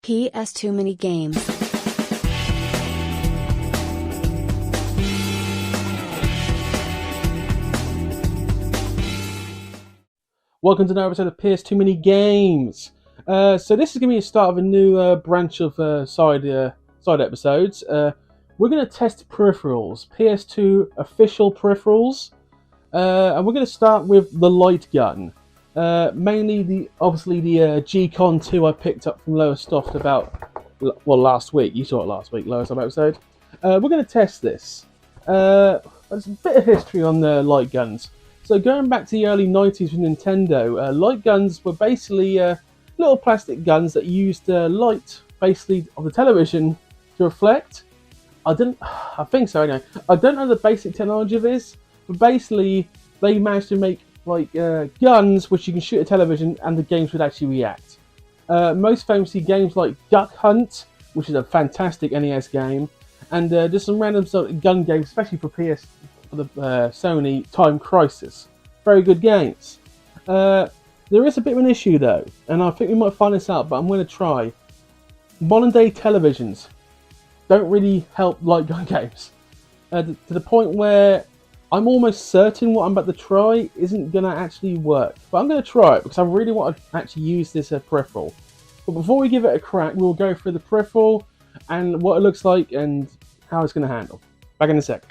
PS2ManyGames. Welcome to another episode of PS2ManyGames. So this is going to be a start of a new branch of side episodes. We're going to test peripherals, PS2 official peripherals, and we're going to start with the light gun. Mainly the G-Con 2 I picked up from Lowestoft last week. You saw it last week, Lowestoft episode. We're going to test this. There's a bit of history on the light guns. So going back to the early 90s with Nintendo, light guns were basically little plastic guns that used light, basically, of the television to reflect. I think so anyway. I don't know the basic technology of this, but basically they managed to make guns which you can shoot at television and the games would actually react. Most famously games like Duck Hunt, which is a fantastic NES game, and just some random sort of gun games, especially for the Sony Time Crisis. Very good games. There is a bit of an issue though, and I think we might find this out, but I'm going to try. Modern day televisions don't really help light gun games. To the point where I'm almost certain what I'm about to try isn't going to actually work. But I'm going to try it because I really want to actually use this peripheral. But before we give it a crack, we'll go through the peripheral and what it looks like and how it's going to handle. Back in a sec.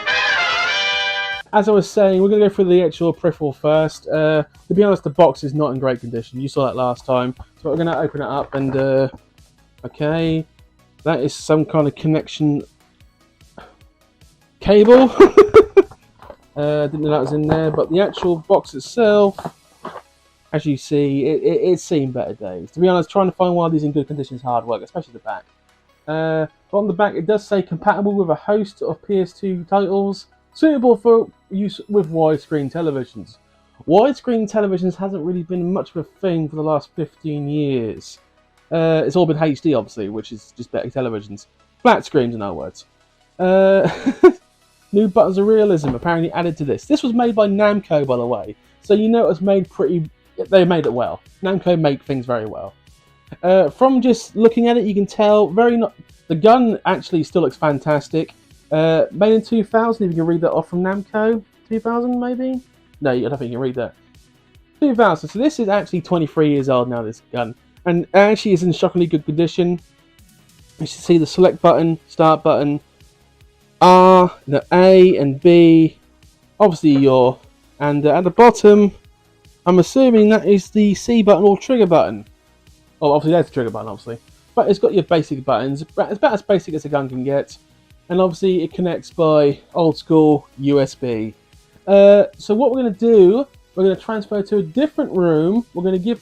As I was saying, we're going to go through the actual peripheral first. To be honest, the box is not in great condition. You saw that last time. So we're going to open it up and... okay. That is some kind of connection cable. Didn't know that was in there. But the actual box itself, as you see, it's seen better days. To be honest, trying to find one of these in good condition is hard work, especially the back. But on the back, it does say compatible with a host of PS2 titles. Suitable for use with widescreen televisions. Widescreen televisions hasn't really been much of a thing for the last 15 years. It's all been HD, obviously, which is just better televisions. Flat screens, in other words. New buttons of realism apparently added to this. This was made by Namco, by the way. So you know it was made pretty... They made it well. Namco make things very well. From just looking at it, you can tell the gun actually still looks fantastic. Made in 2000, if you can read that off from Namco. 2000 maybe? No, I don't think you can read that. 2000, so this is actually 23 years old now, this gun. And it actually is in shockingly good condition. You should see the select button, start button, R, the A and B, obviously and at the bottom, I'm assuming that is the C button or trigger button. Oh, obviously there's the trigger button, obviously. But it's got your basic buttons, it's about as basic as a gun can get. And obviously it connects by old school USB. So what we're going to do, we're going to transfer to a different room. We're going to give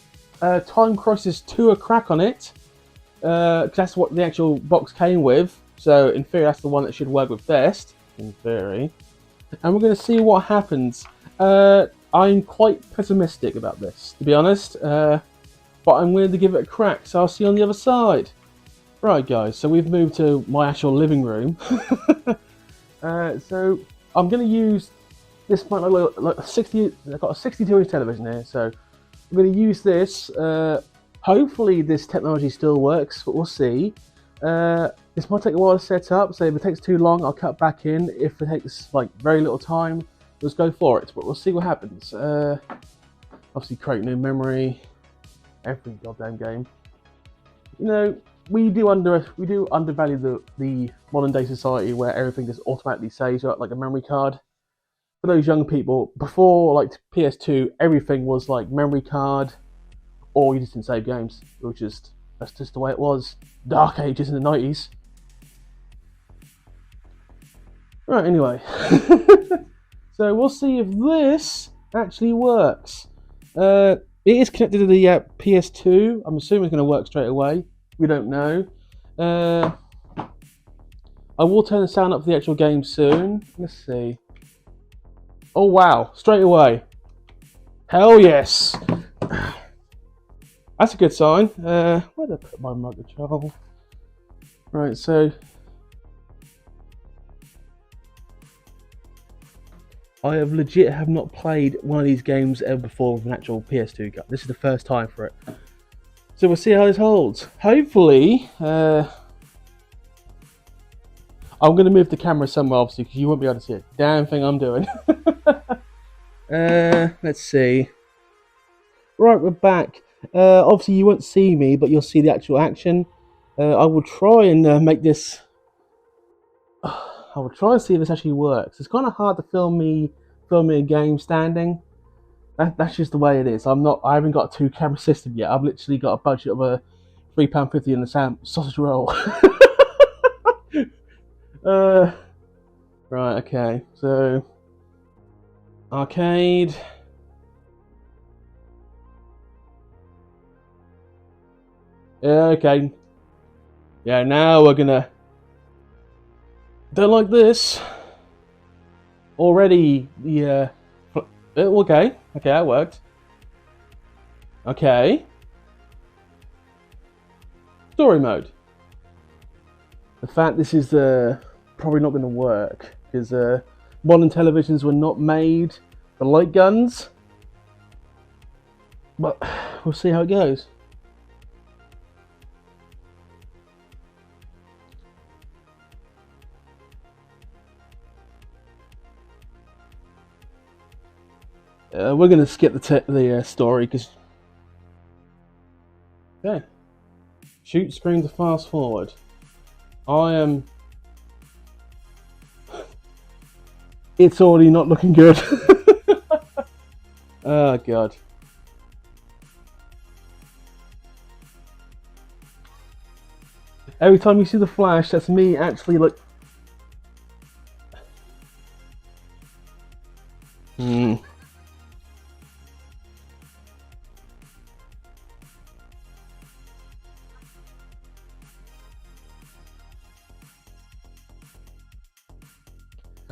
Time Crisis 2 a crack on it. Because that's what the actual box came with. So in theory that's the one that should work with best. In theory. And we're going to see what happens. I'm quite pessimistic about this, to be honest. But I'm willing to give it a crack. So I'll see you on the other side. Right guys, so we've moved to my actual living room. So I'm going to use this might look like a 60. I've got a 62-inch television here, so I'm going to use this. Hopefully this technology still works, but we'll see. This might take a while to set up, so if it takes too long, I'll cut back in. If it takes like very little time, let's go for it. But we'll see what happens. Obviously, create new memory. Every goddamn game. You know. We do undervalue the modern day society where everything just automatically saves like a memory card. For those young people, before like PS2, everything was like memory card, or you just didn't save games. That's just the way it was. Dark ages in the 90s. Right, anyway. So we'll see if this actually works. It is connected to the PS2. I'm assuming it's going to work straight away. We don't know. I will turn the sound up for the actual game soon. Let's see. Oh wow, straight away. Hell yes. That's a good sign. Where did I put my remote control? Right, so I have not played one of these games ever before with an actual PS2 gun. This is the first time for it. So we'll see how this holds. Hopefully, I'm going to move the camera somewhere, obviously, because you won't be able to see a damn thing I'm doing. Let's see. Right, we're back. Obviously, you won't see me, but you'll see the actual action. I will try and make this... I will try and see if this actually works. It's kind of hard to film me a game standing. That's just the way it is. I haven't got a 2-camera system yet. I've literally got a budget of a £3.50 in the sausage roll. Right, okay. So arcade. Yeah, okay. Yeah, now we're gonna... Don't like this. Already, the... okay, that worked. Okay. Story mode. The fact this is probably not going to work, because modern televisions were not made for light guns. But we'll see how it goes. We're going to skip the story because... Okay. Shoot screen to fast forward. I am... It's already not looking good. Oh, God. Every time you see the flash, that's me actually like...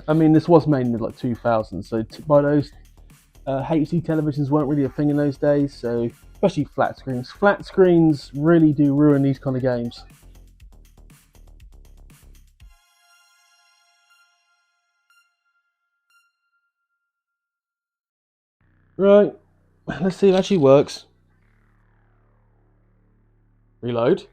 I mean, this was made in like 2000, so by those HD televisions weren't really a thing in those days, so especially flat screens. Flat screens really do ruin these kind of games. Right, let's see if it actually works. Reload.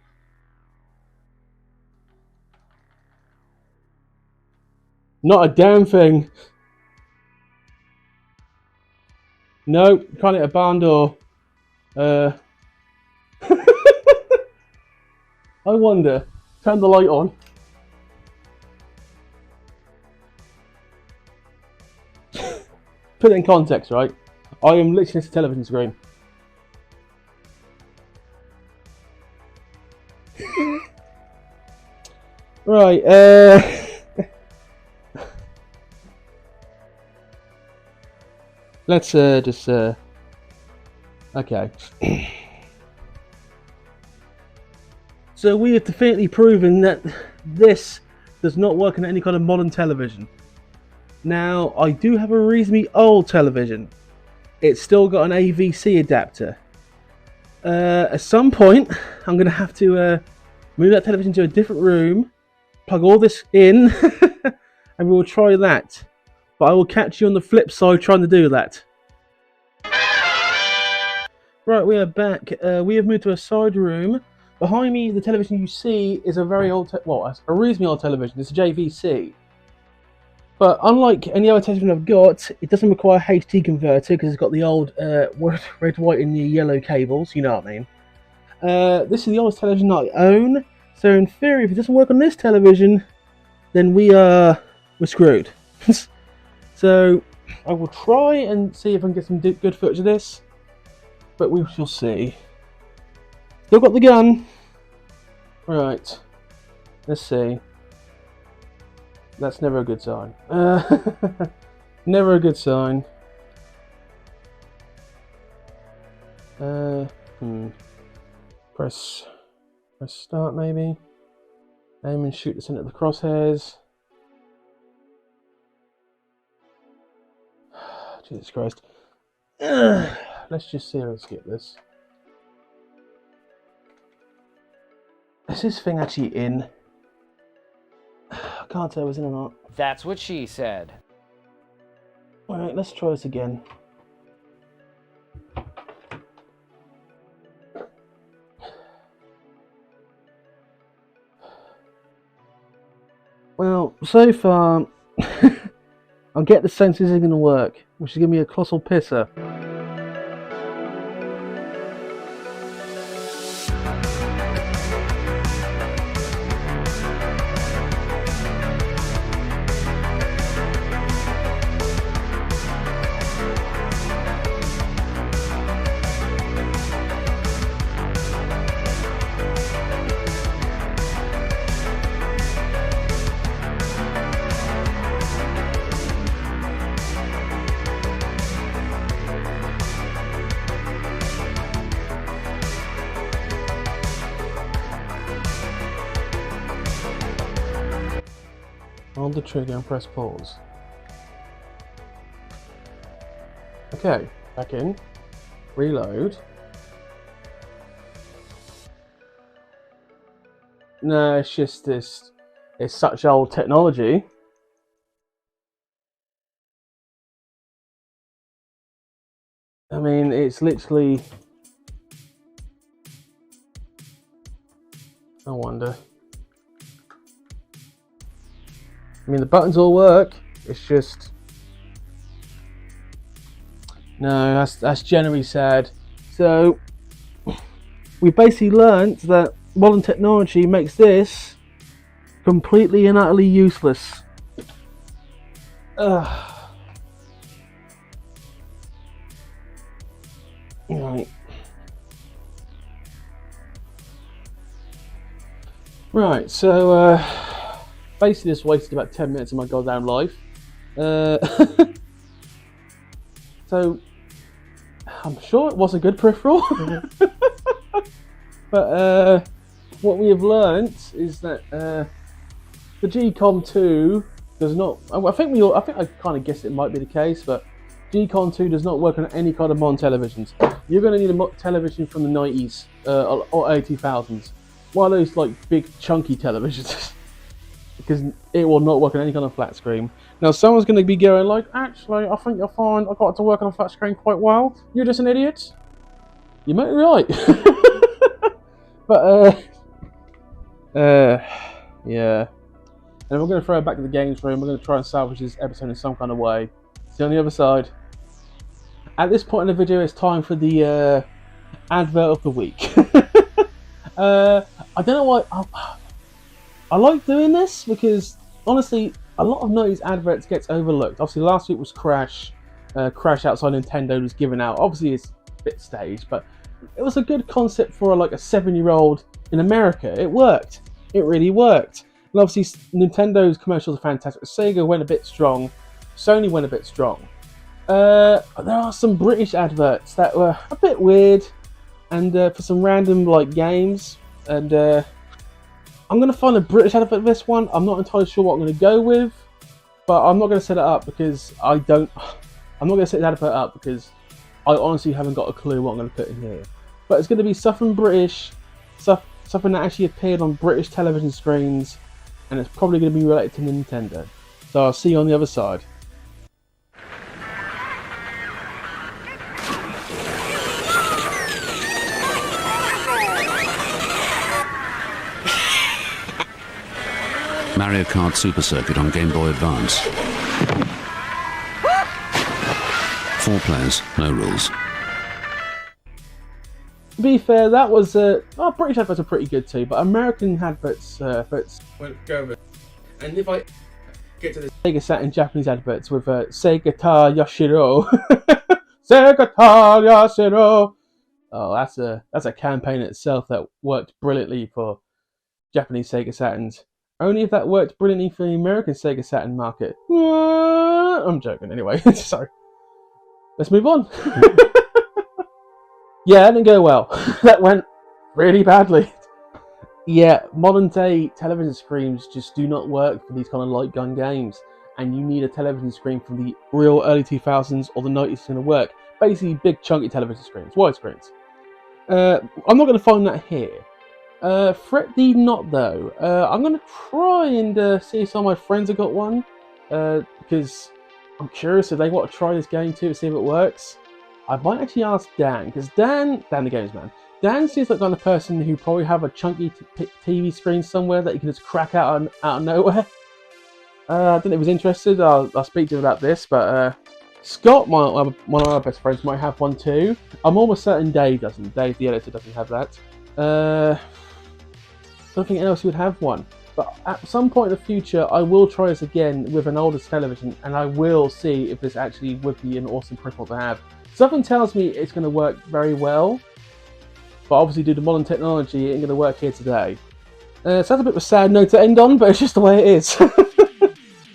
Not a damn thing. No, can't hit a barn door. I wonder. Turn the light on. Put it in context, right? I am literally a television screen. Right, let's just okay. So we have definitely proven that this does not work on any kind of modern television. Now, I do have a reasonably old television. It's still got an AVC adapter. At some point, I'm going to have to move that television to a different room, plug all this in, and we will try that. But I will catch you on the flip side trying to do that. Right, we are back. We have moved to a side room. Behind me, the television you see is a very old, a reasonably old television. It's a JVC. But unlike any other television I've got, it doesn't require a HD converter because it's got the old red, white, and the yellow cables. You know what I mean. This is the oldest television I own. So in theory, if it doesn't work on this television, then we're screwed. So I will try and see if I can get some good footage of this. But we shall see. Still got the gun. Right. Let's see. That's never a good sign. Never a good sign. Press start maybe. Aim and shoot this into the crosshairs. Jesus Christ. Let's just see if I can skip this. Is this thing actually in? I can't tell if it's in or not. That's what she said. Alright, let's try this again. Well, so far, I get the sense this isn't going to work, which is going to be a colossal pisser. Hold the trigger and press pause. Okay, back in. Reload. No, it's just this. It's such old technology. I mean, it's literally. I wonder. I mean, the buttons all work. It's just no. That's generally sad. So we basically learnt that modern technology makes this completely and utterly useless. Right. So basically just wasted about 10 minutes of my goddamn life. So I'm sure it was a good peripheral. But what we have learnt is that the GCOM 2 does not. I think I kind of guessed it might be the case, but GCOM 2 does not work on any kind of modern televisions. You're going to need a television from the 90s or early 2000s. One of those like big chunky televisions. Because it will not work on any kind of flat screen. Now someone's going to be going like, actually, I think you'll find I got it to work on a flat screen quite well. You're just an idiot. You might be right. But yeah. And we're going to throw it back to the games room. We're going to try and salvage this episode in some kind of way. See you on the other side. At this point in the video, it's time for the advert of the week. I don't know why. I like doing this because honestly, a lot of 90s adverts gets overlooked. Obviously, last week was Crash. Crash Outside Nintendo was given out. Obviously, it's a bit staged, but it was a good concept for like a 7-year-old in America. It worked. It really worked. And obviously, Nintendo's commercials are fantastic. Sega went a bit strong. Sony went a bit strong. There are some British adverts that were a bit weird, and for some random like games. And I'm going to find a British advert for this one. I'm not entirely sure what I'm going to go with, but I'm not going to set it up because I'm not going to set the advert up because I honestly haven't got a clue what I'm going to put in here. But it's going to be something British, something that actually appeared on British television screens, and it's probably going to be related to Nintendo. So I'll see you on the other side. Mario Kart Super Circuit on Game Boy Advance. 4 players, no rules. To be fair, that was British adverts are pretty good too, but American adverts won't go over. And if I get to the Sega Saturn Japanese adverts with Sega ta Yashiro, Sega ta Yashiro. Oh, that's a campaign itself that worked brilliantly for Japanese Sega Saturns. Only if that worked brilliantly for the American Sega Saturn market. I'm joking anyway. Sorry. Let's move on. Yeah, that didn't go well. That went really badly. Yeah, modern day television screens just do not work for these kind of light gun games. And you need a television screen from the real early 2000s or the 90s to work. Basically, big chunky television screens, wide screens. I'm not going to find that here. Fret thee not though. I'm going to try and see if some of my friends have got one. Because I'm curious if they want to try this game too to see if it works. I might actually ask Dan, because Dan the games man. Dan seems like the kind of person who probably have a chunky TV screen somewhere that you can just crack out of nowhere. I don't know if he was interested. I'll speak to him about this, but Scott, one of my best friends, might have one too. I'm almost certain Dave doesn't. Dave, the editor, doesn't have that. Nothing else would have one. But at some point in the future, I will try this again with an older television, and I will see if this actually would be an awesome peripheral to have. Something tells me it's going to work very well, but obviously due to modern technology, it ain't going to work here today. So that's a bit of a sad note to end on, but it's just the way it is.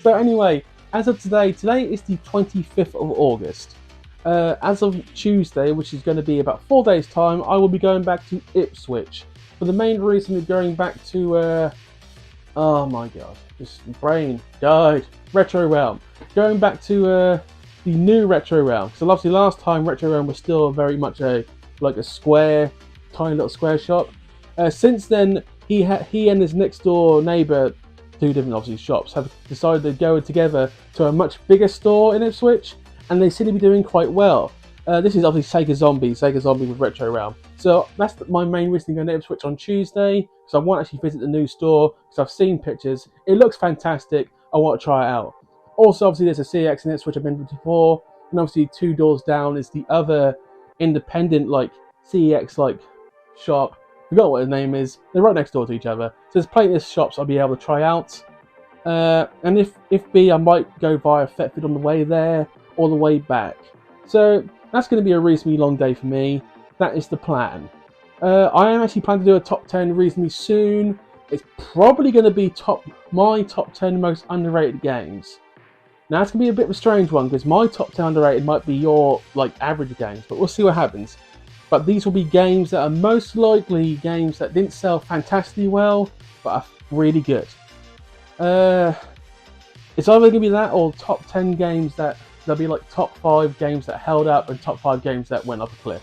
So anyway, as of today is the 25th of August. As of Tuesday, which is going to be about 4 days' time, I will be going back to Ipswich. For the main reason of going back to, oh my god, just my brain died. Retro Realm. Going back to the new Retro Realm. So obviously last time Retro Realm was still very much a square, tiny little square shop. Since then, he and his next door neighbour, two different obviously shops, have decided to go together to a much bigger store in Ipswich, and they seem to be doing quite well. This is obviously Sega Zombie with Retro Realm. So that's my main reason going to Ipswich on Tuesday, because I want to actually visit the new store, because I've seen pictures. It looks fantastic. I want to try it out. Also, obviously, there's a CX in Ipswich I've been to before, and obviously 2 doors down is the other independent CEX shop. Forgot what the name is. They're right next door to each other. So there's plenty of shops I'll be able to try out. And if be, I might go via Thetford on the way there or the way back. So that's going to be a reasonably long day for me. That is the plan. I am actually planning to do a top 10 reasonably soon. It's probably going to be my top 10 most underrated games. Now that's going to be a bit of a strange one, because my top 10 underrated might be your average games, but we'll see what happens. But these will be games that are most likely games that didn't sell fantastically well, but are really good. It's either going to be that or top 10 games that there'll be top 5 games that held up and top 5 games that went off a cliff.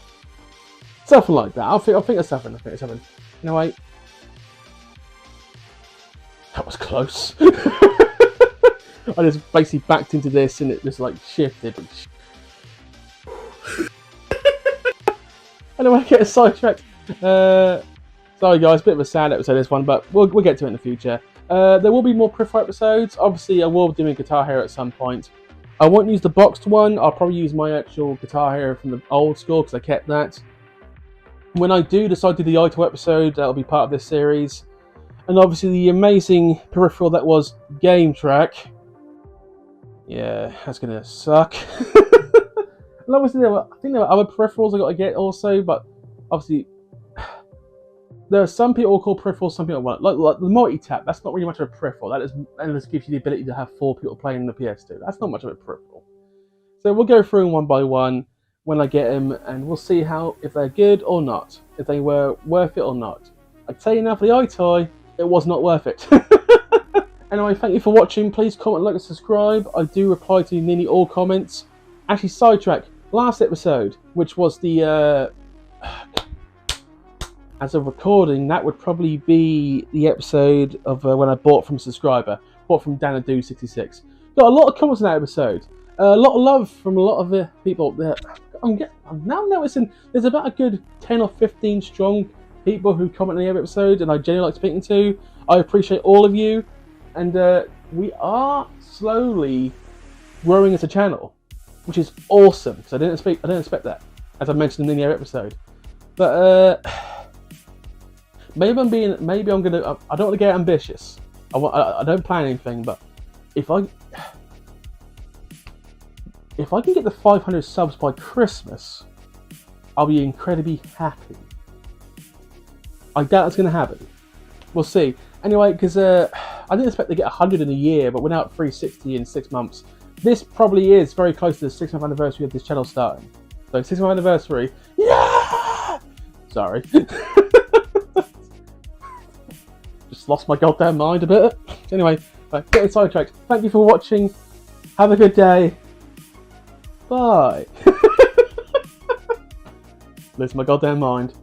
Something like that. I think it's something. Anyway, that was close. I just basically backed into this and it just shifted. Anyway, get sidetracked. Sorry guys, bit of a sad episode this one, but we'll get to it in the future. There will be more Peripheral episodes. Obviously, I will be doing Guitar Hero at some point. I won't use the boxed one. I'll probably use my actual Guitar Hero from the old school, because I kept that. When I do decide to do the Ito episode, that'll be part of this series. And obviously the amazing Peripheral that was Game Track. Yeah, that's going to suck. And obviously, I think there were other Peripherals I got to get also, but obviously, there are some people who call Peripherals, some people won't. Like the multi-tap, that's not really much of a Peripheral. That just gives you the ability to have 4 people playing the PS2. That's not much of a Peripheral. So we'll go through them one by one when I get them, and we'll see if they're good or not, if they were worth it or not. I tell you now, for the iToy, it was not worth it. Anyway, thank you for watching. Please comment, like, and subscribe. I do reply to nearly all comments. Actually, sidetrack. Last episode, which was the as of recording, that would probably be the episode of when I bought from a subscriber, bought from Danadu66. Got a lot of comments on that episode. A lot of love from a lot of the people. I'm now noticing there's about a good 10 or 15 strong people who comment on the episode, and I genuinely like speaking to. I appreciate all of you, and we are slowly growing as a channel, which is awesome, because I didn't expect that, as I mentioned in the episode. But maybe I'm gonna. I don't want to get ambitious. I don't plan anything, but if I can get the 500 subs by Christmas, I'll be incredibly happy. I doubt it's gonna happen. We'll see. Anyway, because I didn't expect to get 100 in a year, but we're now at 360 in 6 months. This probably is very close to the 6th anniversary of this channel starting. So 6th anniversary. Yeah! Sorry. Just lost my goddamn mind a bit. Anyway, getting sidetracked. Thank you for watching. Have a good day. Bye. Lose my goddamn mind.